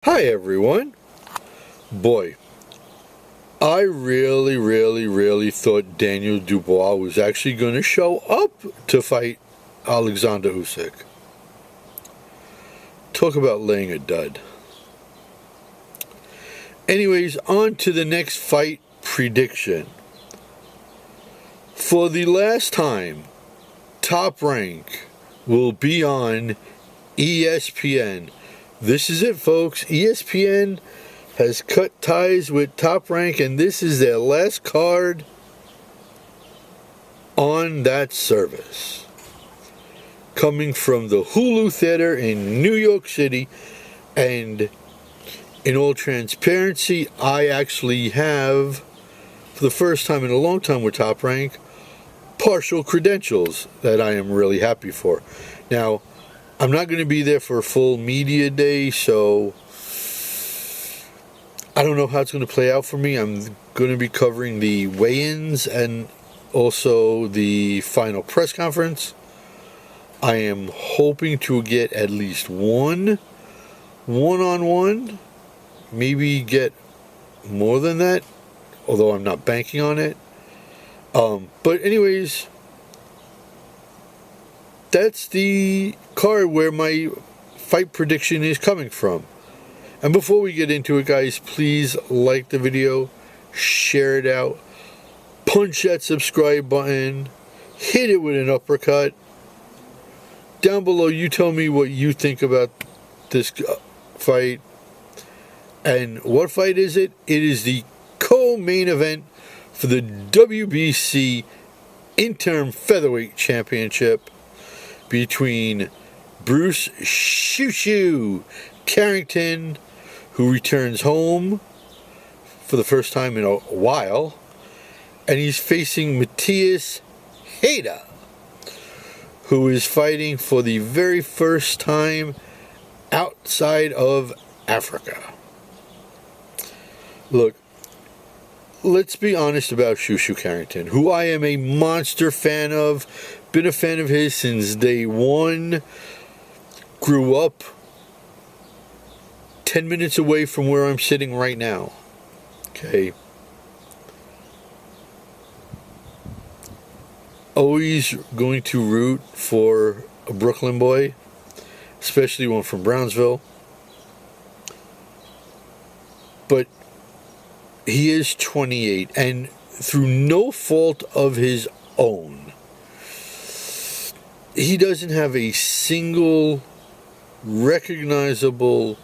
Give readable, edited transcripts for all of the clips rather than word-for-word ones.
Hi everyone. Boy, I really thought Daniel Dubois was actually going to show up to fight Alexander Usyk. Talk about laying a dud. Anyways, on to the next fight prediction. For the last time, Top Rank will be on ESPN. This is it, folks. ESPN has cut ties with Top Rank, and this is their last card on that service. Coming from the Hulu Theater in New York City, and in all transparency, I actually have, for the first time in a long time with Top Rank, partial credentials that I am really happy for. Now, I'm not going to be there for a full media day, so I don't know how it's going to play out for me. I'm going to be covering the weigh-ins and also the final press conference. I am hoping to get at least one one-on-one, maybe get more than that, although I'm not banking on it. But anyways, that's the card where my fight prediction is coming from. And before we get into it, guys, please like the video, share it out, punch that subscribe button, hit it with an uppercut. Down below, you tell me what you think about this fight. And what fight is it? It is the co-main event for the WBC Interim Featherweight Championship between Bruce Shu Shu Carrington, who returns home for the first time in a while, and he's facing Mateus Heita, who is fighting for the very first time outside of Africa. Look, let's be honest about Shu Shu Carrington, who I am a monster fan of. Been a fan of his since day one. Grew up 10 minutes away from where I'm sitting right now. Okay. Always going to root for a Brooklyn boy, especially one from Brownsville. But he is 28, and through no fault of his own, he doesn't have a single recognizable,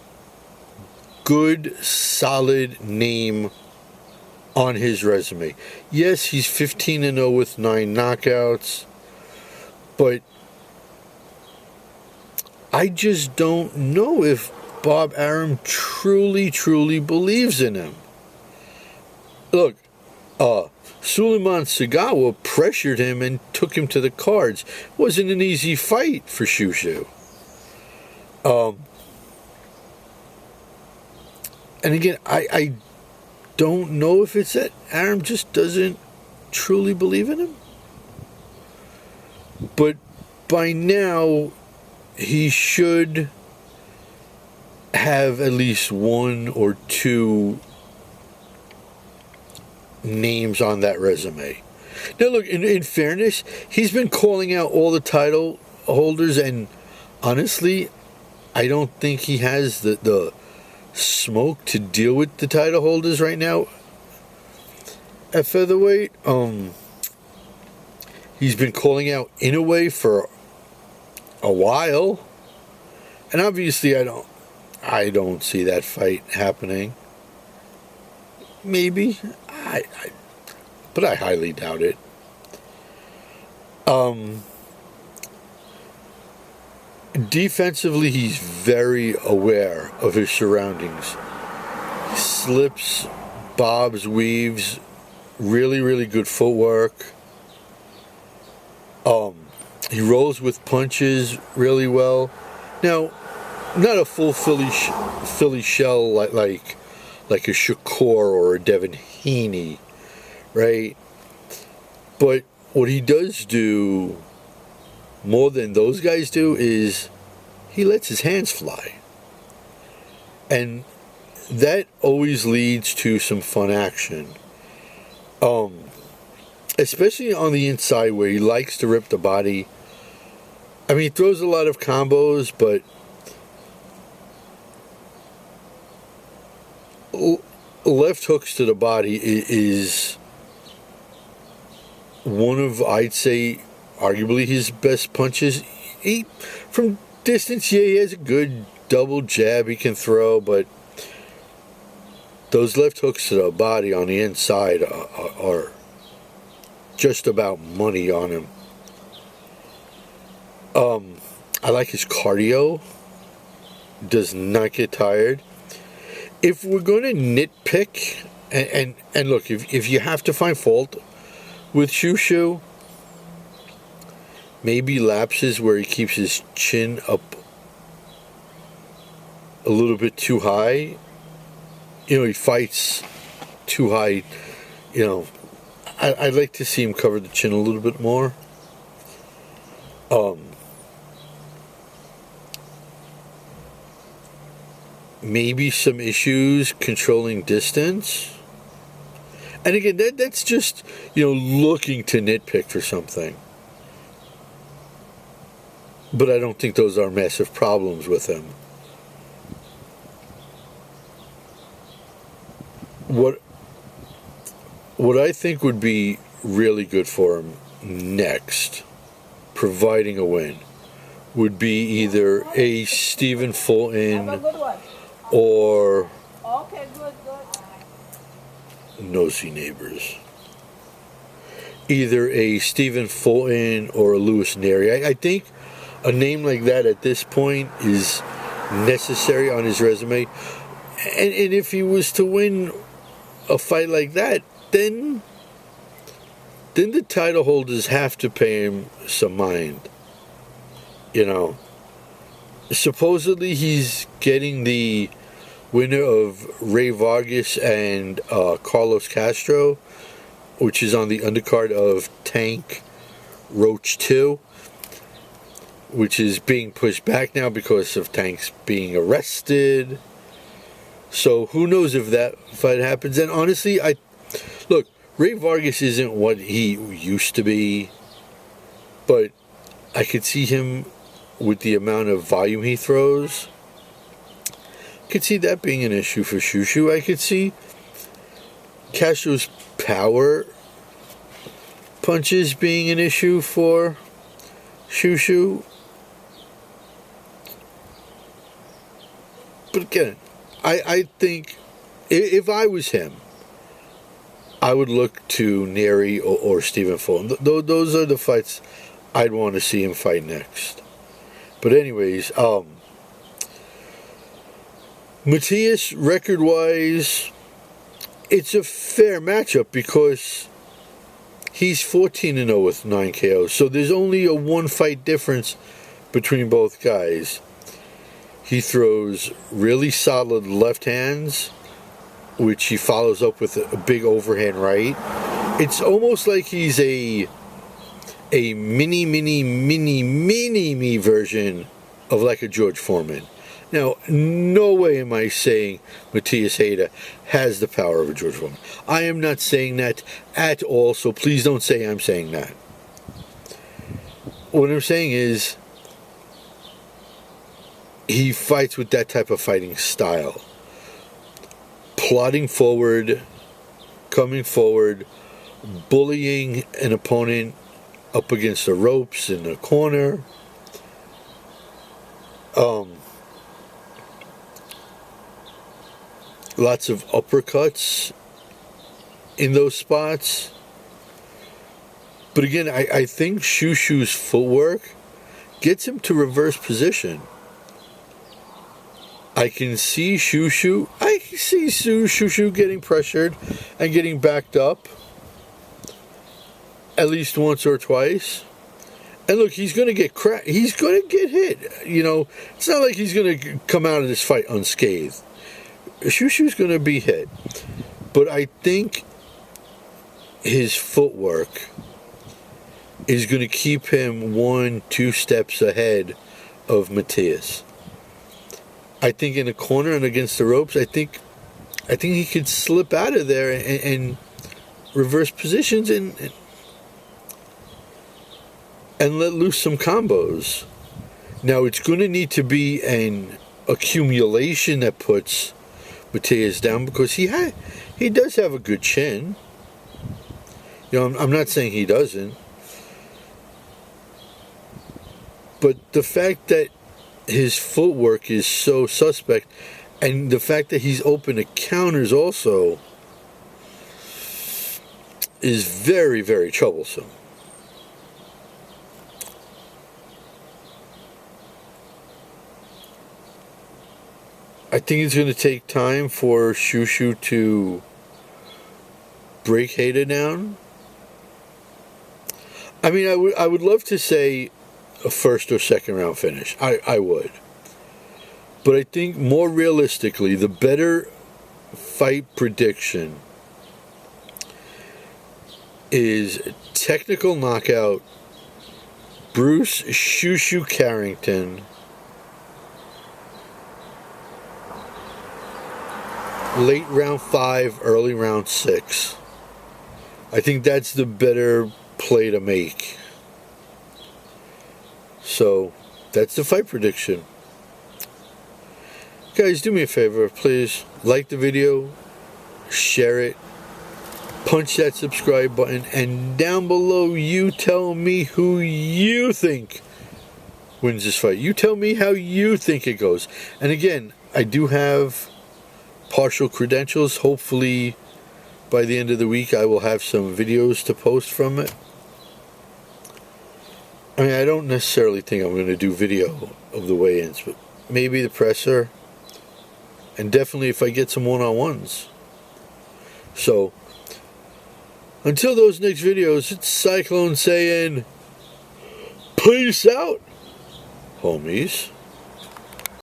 good, solid name on his resume. Yes, he's 15-0 with 9 knockouts, but I just don't know if Bob Arum truly believes in him. Look, Suleiman Sagawa pressured him and took him to the cards. It wasn't an easy fight for Shu Shu. And again, I don't know if it's that Arum just doesn't truly believe in him. But by now, he should have at least one or two names on that resume. Now look, in fairness, he's been calling out all the title holders, and honestly, I don't think he has the smoke to deal with the title holders right now at featherweight. He's been calling out Inoue for a while, and obviously I don't see that fight happening. Maybe, but I highly doubt it. Defensively, he's very aware of his surroundings. He slips, bobs, weaves, really good footwork. He rolls with punches really well. Now, not a full Philly shell like a Shakur or a Devin Haney, right? But what he does do more than those guys do is he lets his hands fly. And that always leads to some fun action. Especially on the inside where he likes to rip the body. I mean, he throws a lot of combos, but left hooks to the body is one of, I'd say, arguably his best punches. From distance, yeah, he has a good double jab he can throw, but those left hooks to the body on the inside are just about money on him. I like his cardio. Does not get tired. If we're going to nitpick, and look, if you have to find fault with Shu Shu, maybe lapses where he keeps his chin up a little bit too high. You know, he fights too high. You know, I'd like to see him cover the chin a little bit more. Maybe some issues controlling distance. And again, that's just, you know, looking to nitpick for something. But I don't think those are massive problems with him. What I think would be really good for him next, providing a win, would be either a Stephen Fulton or nosy neighbors. Either a Stephen Fulton or a Lewis Neri. I think a name like that at this point is necessary on his resume. And if he was to win a fight like that, then the title holders have to pay him some mind. You know, supposedly he's getting the winner of Ray Vargas and Carlos Castro, which is on the undercard of Tank Roach 2, which is being pushed back now because of Tank's being arrested. So who knows if that fight happens. And honestly, look, Ray Vargas isn't what he used to be, but I could see him with the amount of volume he throws. I could see that being an issue for Shu Shu. I could see Castro's power punches being an issue for Shu Shu. But again, I think if I was him, I would look to Neri or Stephen Fulton. Those are the fights I'd want to see him fight next. But anyways, Mateus, record-wise, it's a fair matchup because he's 14-0 with 9 KOs. So there's only a one-fight difference between both guys. He throws really solid left hands, which he follows up with a big overhand right. It's almost like he's a mini me version of like a George Foreman. Now, no way am I saying Mateus Heita has the power of a George Foreman. I am not saying that at all, so please don't say I'm saying that. What I'm saying is, he fights with that type of fighting style. Plodding forward, coming forward, bullying an opponent up against the ropes in the corner. Lots of uppercuts in those spots. But again, I think Shu Shu's footwork gets him to reverse position. I can see Shu Shu getting pressured and getting backed up at least once or twice. And look, he's going to get he's going to get hit. You know, it's not like he's going to come out of this fight unscathed. Shu Shu's going to be hit. But I think his footwork is going to keep him 1-2 steps ahead of Mateus. I think in a corner and against the ropes, I think he could slip out of there and reverse positions and let loose some combos. Now it's going to need to be an accumulation that puts Mateus down, because he does have a good chin. You know, I'm not saying he doesn't, but the fact that his footwork is so suspect, and the fact that he's open to counters also, is very, very troublesome. I think it's going to take time for Shu Shu to break Heita down. I mean, I would love to say a first or second round finish. I would. But I think more realistically, the better fight prediction is technical knockout, Bruce Shu Shu Carrington, late round 5, early round 6. I think that's the better play to make. So that's the fight prediction. Guys, do me a favor, please like the video, share it, punch that subscribe button, and down below you tell me who you think wins this fight. You tell me how you think it goes. And again, I do have partial credentials. Hopefully by the end of the week I will have some videos to post from it. I mean, I don't necessarily think I'm going to do video of the weigh-ins, but maybe the presser, and definitely if I get some one-on-ones. So until those next videos, it's Cyclone saying peace out, homies.